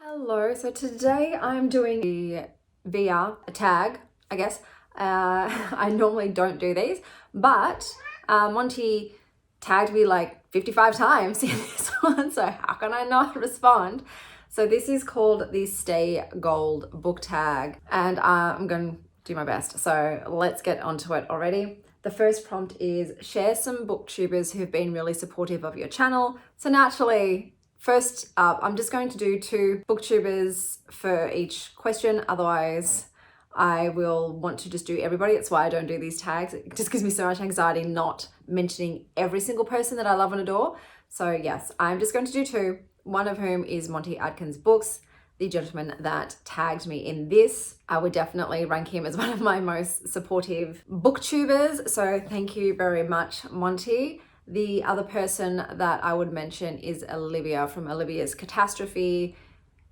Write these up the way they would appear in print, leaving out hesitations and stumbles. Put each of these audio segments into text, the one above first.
Hello, so today I'm doing a tag, I guess. I normally don't do these, but Monty tagged me like 55 times in this one, so how can I not respond? So this is called the Stay Gold book tag, and I'm going to do my best. So let's get onto it already. The first prompt is share some booktubers who've been really supportive of your channel. So naturally, first up, I'm just going to do 2 booktubers for each question. Otherwise, I will want to just do everybody. That's why I don't do these tags. It just gives me so much anxiety not mentioning every single person that I love and adore. So yes, I'm just going to do 2, one of whom is Monty Adkins Books, the gentleman that tagged me in this. I would definitely rank him as one of my most supportive booktubers. So thank you very much, Monty. The other person that I would mention is Olivia from Olivia's Catastrophe.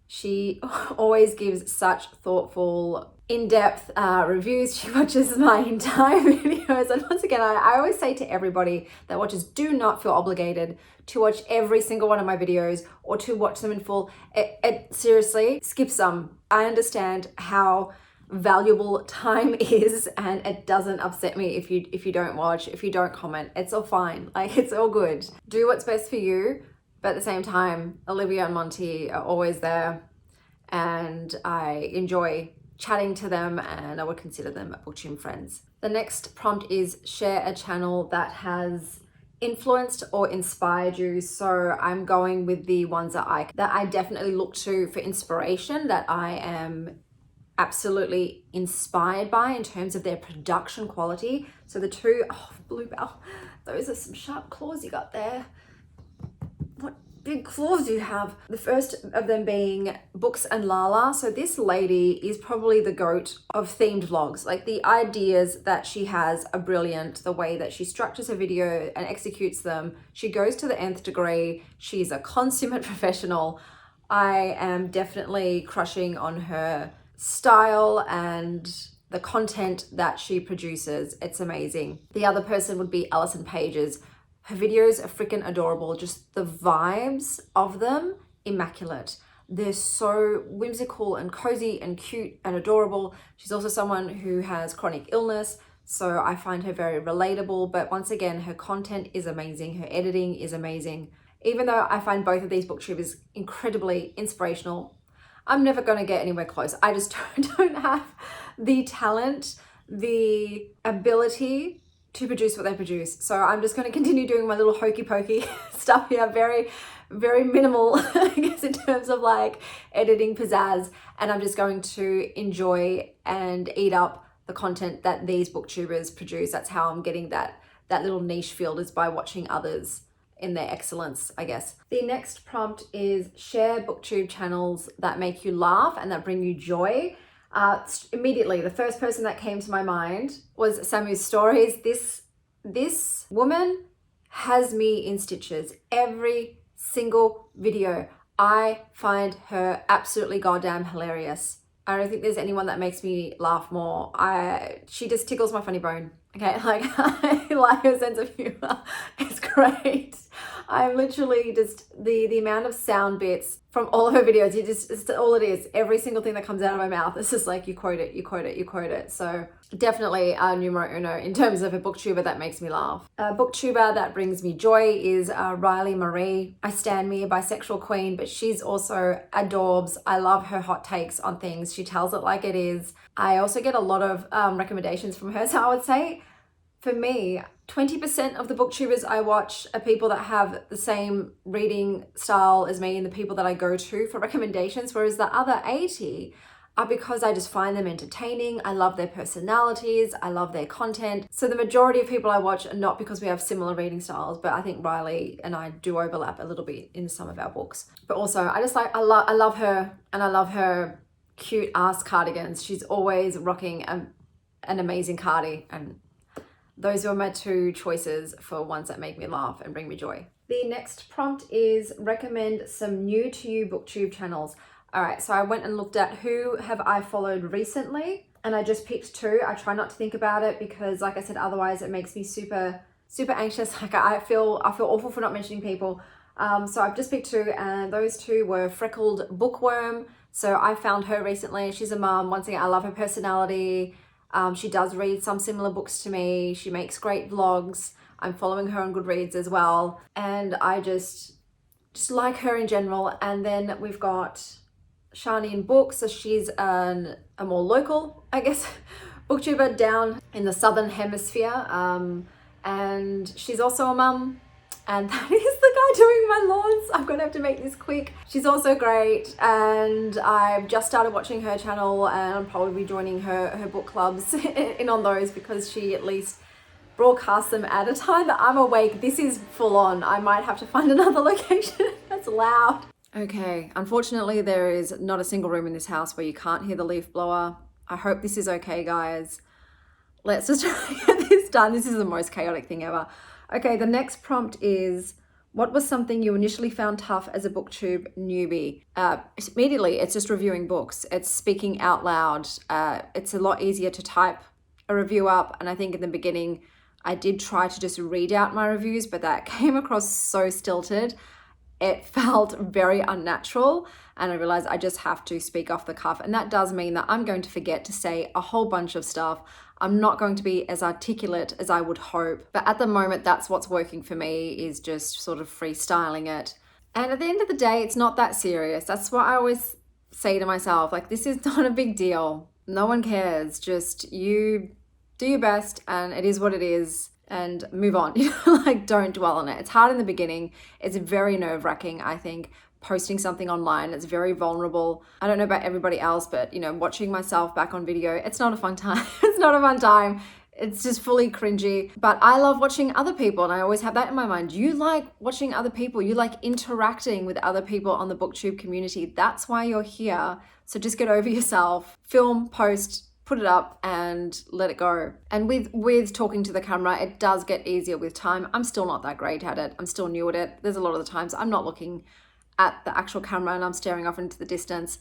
She always gives such thoughtful, in-depth reviews. She watches my entire videos. And once again, I always say to everybody that watches, do not feel obligated to watch every single one of my videos or to watch them in full. Seriously, skip some. I understand how valuable time is, and it doesn't upset me if you don't watch, if you don't comment. It's all fine. Like, it's all good. Do what's best for you, but at the same time, Olivia and Monty are always there, and I enjoy chatting to them, and I would consider them BookTube friends. The next prompt is share a channel that has influenced or inspired you. So I'm going with the ones that I definitely look to for inspiration, that I am absolutely inspired by in terms of their production quality. So the 2, Bluebell, those are some sharp claws you got there. What big claws you have. The first of them being Books and Lala. So this lady is probably the goat of themed vlogs. Like, the ideas that she has are brilliant. The way that she structures her video and executes them, she goes to the nth degree. She's a consummate professional. I am definitely crushing on her style and the content that she produces. It's amazing. The other person would be Alison Page's. Her videos are freaking adorable. Just the vibes of them, immaculate. They're so whimsical and cozy and cute and adorable. She's also someone who has chronic illness, so I find her very relatable. But once again, her content is amazing. Her editing is amazing. Even though I find both of these booktubers incredibly inspirational, I'm never going to get anywhere close. I just don't have the talent, the ability to produce what they produce. So I'm just going to continue doing my little hokey pokey stuff here. Very, very minimal, I guess, in terms of like editing pizzazz. And I'm just going to enjoy and eat up the content that these booktubers produce. That's how I'm getting that little niche field, is by watching others in their excellence, I guess. The next prompt is share booktube channels that make you laugh and that bring you joy. Immediately, the first person that came to my mind was Samu's Stories. This woman has me in stitches. Every single video, I find her absolutely goddamn hilarious. I don't think there's anyone that makes me laugh more. She just tickles my funny bone. Okay, like, I like her sense of humor. It's great. I'm literally just, the amount of sound bits from all of her videos, it's all it is. Every single thing that comes out of my mouth, it's just like, you quote it, you quote it, you quote it. So definitely numero uno in terms of a booktuber that makes me laugh. A booktuber that brings me joy is Riley Marie. I stand me, a bisexual queen, but she's also adorbs. I love her hot takes on things. She tells it like it is. I also get a lot of recommendations from her. So I would say, for me, 20% of the booktubers I watch are people that have the same reading style as me and the people that I go to for recommendations, whereas the other 80 are because I just find them entertaining. I love their personalities. I love their content. So the majority of people I watch are not because we have similar reading styles, but I think Riley and I do overlap a little bit in some of our books. But also, I love her, and I love her cute ass cardigans. She's always rocking an amazing cardi, and those were my 2 choices for ones that make me laugh and bring me joy. The next prompt is recommend some new to you booktube channels. All right, so I went and looked at who have I followed recently, and I just picked 2. I try not to think about it because, like I said, otherwise it makes me super, super anxious. Like, I feel awful for not mentioning people. So I've just picked two, and those two were Freckled Bookworm. So I found her recently. She's a mum. Once again, I love her personality. She does read some similar books to me. She makes great vlogs. I'm following her on Goodreads as well. And I just like her in general. And then we've got Shani in Books. So she's a more local, I guess, booktuber down in the Southern Hemisphere. And she's also a mum. And that is the guy doing my lawns. I'm gonna have to make this quick. She's also great, and I've just started watching her channel, and I'm probably joining her book clubs in on those, because she at least broadcasts them at a time that I'm awake. This is full on. I might have to find another location. That's loud. Okay, unfortunately there is not a single room in this house where you can't hear the leaf blower. I hope this is okay, guys. Let's just try to get this done. This is the most chaotic thing ever. Okay, the next prompt is, what was something you initially found tough as a BookTube newbie? Immediately, it's just reviewing books. It's speaking out loud. It's a lot easier to type a review up. And I think in the beginning, I did try to just read out my reviews, but that came across so stilted. It felt very unnatural, and I realized I just have to speak off the cuff. And that does mean that I'm going to forget to say a whole bunch of stuff. I'm not going to be as articulate as I would hope. But at the moment, that's what's working for me, is just sort of freestyling it. And at the end of the day, it's not that serious. That's what I always say to myself. Like, this is not a big deal. No one cares. Just you do your best, and it is what it is. And move on. Like, don't dwell on it. It's hard in the beginning. It's very nerve-wracking, I think, posting something online. It's very vulnerable. I don't know about everybody else, but watching myself back on video, it's not a fun time. It's not a fun time. It's just fully cringy. But I love watching other people, and I always have that in my mind. You like watching other people. You like interacting with other people on the BookTube community. That's why you're here. So just get over yourself. Film, post, put it up, and let it go. And with talking to the camera, it does get easier with time. I'm still not that great at it. I'm still new at it. There's a lot of the times I'm not looking at the actual camera and I'm staring off into the distance.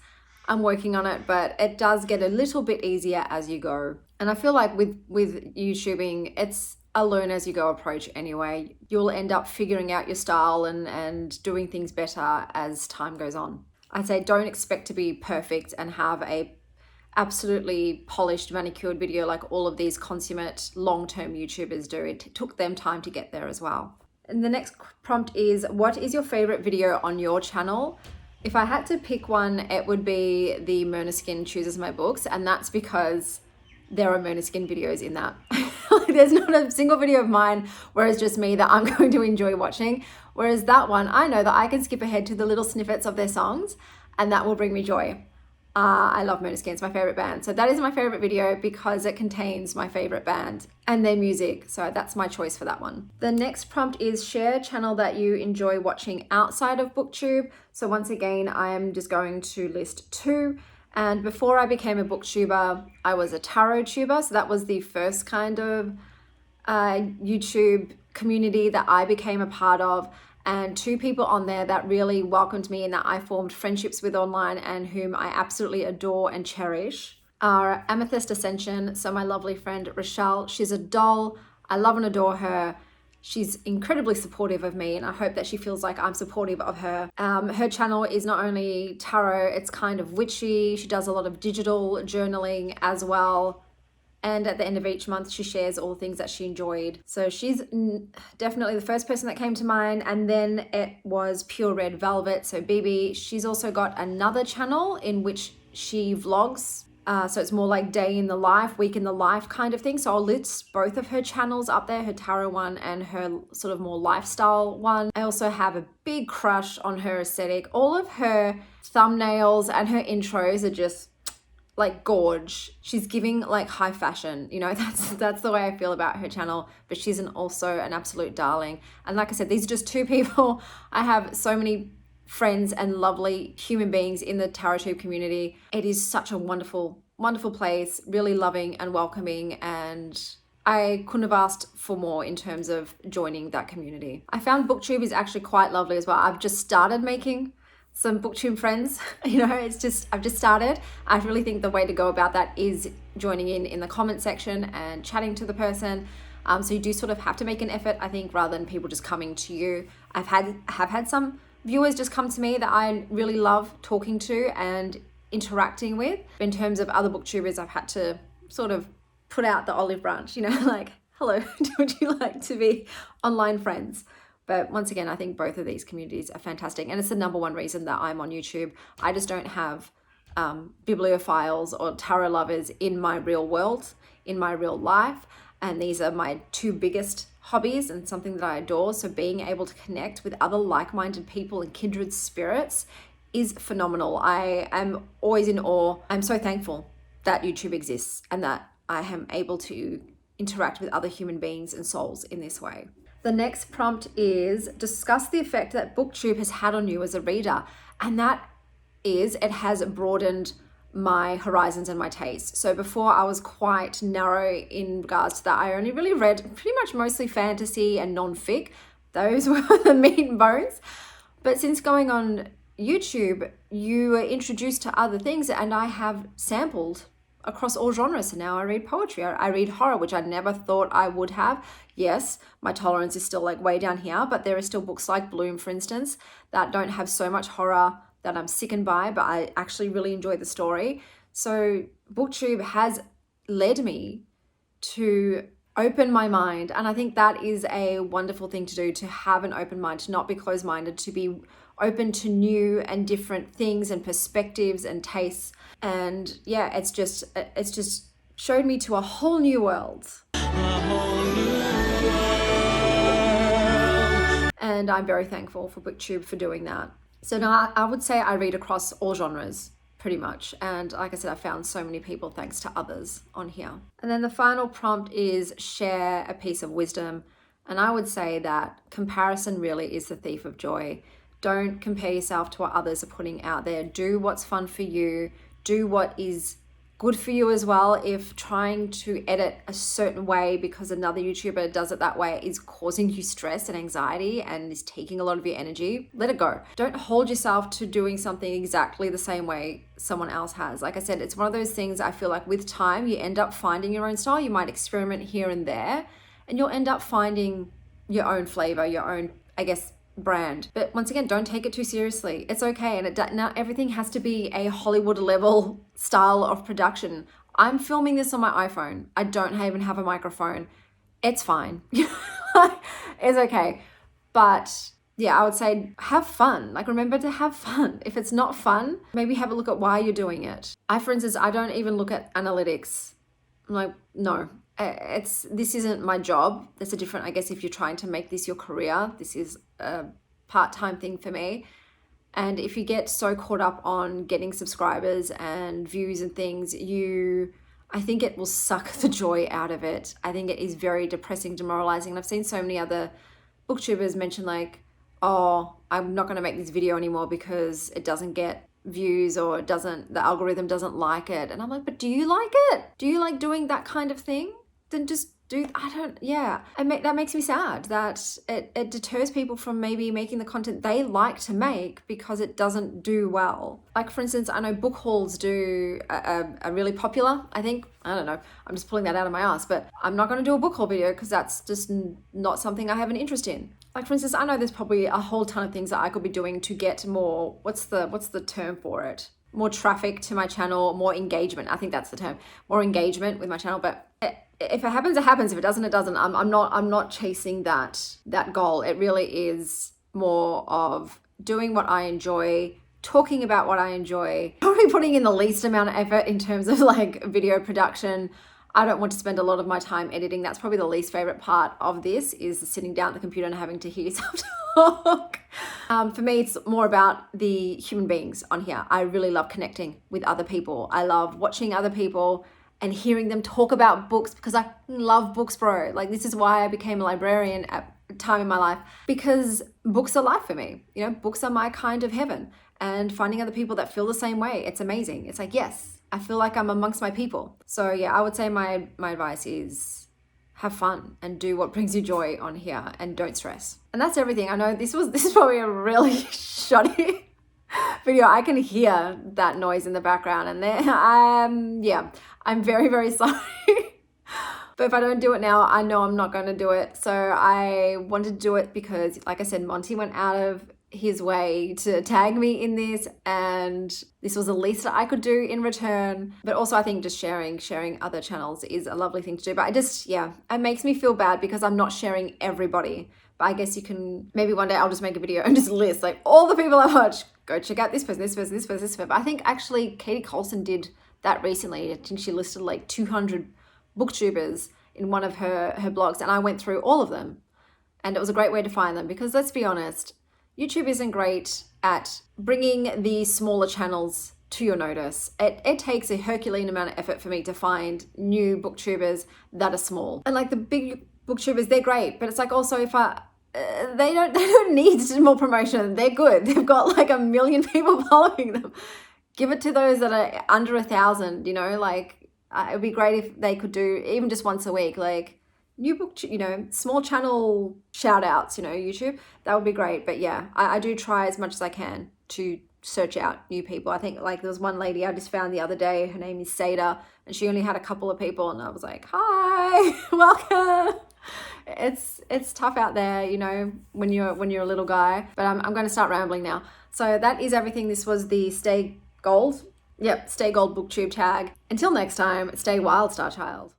I'm working on it, but it does get a little bit easier as you go. And I feel like with YouTubing, it's a learn as you go approach anyway. You'll end up figuring out your style and doing things better as time goes on. I'd say don't expect to be perfect and have a absolutely polished, manicured video like all of these consummate long-term YouTubers do. It took them time to get there as well. And the next prompt is, what is your favorite video on your channel? If I had to pick one, it would be the Myrna Chooses My Books, and that's because there are Myrna videos in that. There's not a single video of mine where it's just me that I'm going to enjoy watching. Whereas that one, I know that I can skip ahead to the little snippets of their songs, and that will bring me joy. I love Myrna, it's my favorite band. So that is my favorite video because it contains my favorite band and their music. So that's my choice for that one. The next prompt is, share a channel that you enjoy watching outside of BookTube. So once again, I am just going to list two. And before I became a booktuber, I was a tarot tuber. So that was the first kind of YouTube community that I became a part of. And two people on there that really welcomed me and that I formed friendships with online and whom I absolutely adore and cherish are Amethyst Ascension. So my lovely friend Rochelle, she's a doll. I love and adore her. She's incredibly supportive of me, and I hope that she feels like I'm supportive of her. Her channel is not only tarot, it's kind of witchy. She does a lot of digital journaling as well. And at the end of each month, she shares all the things that she enjoyed. So she's definitely the first person that came to mind. And then it was Pure Red Velvet. So BB, she's also got another channel in which she vlogs. So it's more like day in the life, week in the life kind of thing. So I'll list both of her channels up there, her tarot one and her sort of more lifestyle one. I also have a big crush on her aesthetic. All of her thumbnails and her intros are just like gorge. She's giving like high fashion, that's the way I feel about her channel. But she's also an absolute darling. And like I said, these are just two people. I have so many friends and lovely human beings in the TarotTube community. It is such a wonderful, wonderful place, really loving and welcoming, and I couldn't have asked for more in terms of joining that community. I found BookTube is actually quite lovely as well. I've just started making some BookTube friends. I've just started. I really think the way to go about that is joining in the comment section and chatting to the person. So you do sort of have to make an effort, I think, rather than people just coming to you. have had some viewers just come to me that I really love talking to and interacting with. In terms of other booktubers, I've had to sort of put out the olive branch, you know, like, hello, would you like to be online friends? But once again, I think both of these communities are fantastic. And it's the number one reason that I'm on YouTube. I just don't have bibliophiles or tarot lovers in my real world, in my real life. And these are my two biggest hobbies and something that I adore. So being able to connect with other like-minded people and kindred spirits is phenomenal. I am always in awe. I'm so thankful that YouTube exists and that I am able to interact with other human beings and souls in this way. The next prompt is discuss the effect that BookTube has had on you as a reader. And that is, it has broadened my horizons and my tastes. So before I was quite narrow in regards to that. I only really read pretty much mostly fantasy and non-fic. Those were the meat and bones. But since going on YouTube, you are introduced to other things, and I have sampled across all genres. So now I read poetry, I read horror, which I never thought I would have. Yes, my tolerance is still like way down here, but there are still books like Bloom, for instance, that don't have so much horror that I'm sickened by, but I actually really enjoy the story. So BookTube has led me to open my mind, and I think that is a wonderful thing to do, to have an open mind, to not be closed-minded, to be open to new and different things and perspectives and tastes. And yeah, it's just showed me to a whole new world. And I'm very thankful for BookTube for doing that. So now I would say I read across all genres pretty much. And like I said, I found so many people thanks to others on here. And then the final prompt is share a piece of wisdom. And I would say that comparison really is the thief of joy. Don't compare yourself to what others are putting out there. Do what's fun for you. Do what is good for you as well. If trying to edit a certain way because another YouTuber does it that way is causing you stress and anxiety and is taking a lot of your energy, let it go. Don't hold yourself to doing something exactly the same way someone else has. Like I said, it's one of those things I feel like with time, you end up finding your own style. You might experiment here and there, and you'll end up finding your own flavor, your own, I guess, brand. But once again, don't take it too seriously. It's okay. And not everything has to be a Hollywood level style of production. I'm filming this on my iPhone. I don't even have a microphone. It's fine. It's okay. But yeah, I would say have fun. Like, remember to have fun. If it's not fun, maybe have a look at why you're doing it. For instance, I don't even look at analytics. I'm like, no, this isn't my job. There's a different, I guess, if you're trying to make this your career, this is a part-time thing for me. And if you get so caught up on getting subscribers and views and things, I think it will suck the joy out of it. I think it is very depressing, demoralizing. And I've seen so many other booktubers mention like, oh, I'm not going to make this video anymore because it doesn't get views, or the algorithm doesn't like it. And I'm like, but do you like it? Do you like doing that kind of thing? Then just that makes me sad that it deters people from maybe making the content they like to make because it doesn't do well. Like, for instance, I know book hauls do a really popular, I think, I don't know, I'm just pulling that out of my ass, but I'm not going to do a book haul video because that's just not something I have an interest in. Like, for instance, I know there's probably a whole ton of things that I could be doing to get more, what's the term for it? More traffic to my channel, more engagement. I think that's the term, more engagement with my channel. But if it happens, it happens. If it doesn't, it doesn't. I'm not chasing that goal. It really is more of doing what I enjoy, talking about what I enjoy, probably putting in the least amount of effort in terms of like video production. I don't want to spend a lot of my time editing. That's probably the least favorite part of this, is sitting down at the computer and having to hear yourself talk. For me, it's more about the human beings on here. I really love connecting with other people. I love watching other people and hearing them talk about books because I love books, bro. Like, this is why I became a librarian at a time in my life, because books are life for me. You know, books are my kind of heaven, and finding other people that feel the same way, it's amazing. It's like, yes, I feel like I'm amongst my people. So yeah, I would say my advice is have fun and do what brings you joy on here, and don't stress. And that's everything. I know this is probably a really shoddy video. I can hear that noise in the background, and then yeah, I'm very, very sorry. But if I don't do it now, I know I'm not going to do it. So I wanted to do it because, like I said, Monty went out of his way to tag me in this, and this was the least that I could do in return. But also I think just sharing other channels is a lovely thing to do. But I just, yeah, it makes me feel bad because I'm not sharing everybody. But I guess you can, maybe one day I'll just make a video and just list like all the people I watch. Go check out this person, this person, this person, this person. But I think actually Katie Colson did that recently. I think she listed like 200 booktubers in one of her blogs, and I went through all of them. And it was a great way to find them because let's be honest, YouTube isn't great at bringing the smaller channels to your notice. It takes a Herculean amount of effort for me to find new booktubers that are small. And like the big booktubers, they're great, but it's like also if they don't need more promotion. They're good. They've got like 1 million people following them. Give it to those that are under 1,000, you know, like it would be great if they could do even just once a week, like new book, you know, small channel shout outs, you know, YouTube, that would be great. But yeah, I do try as much as I can to search out new people. I think like there was one lady I just found the other day, her name is Sada, and she only had a couple of people, and I was like, hi, welcome. It's tough out there, you know, when you're a little guy. But I'm going to start rambling now. So that is everything. This was the Stay Gold. Yep, Stay Gold BookTube tag. Until next time, stay wild, Star Child.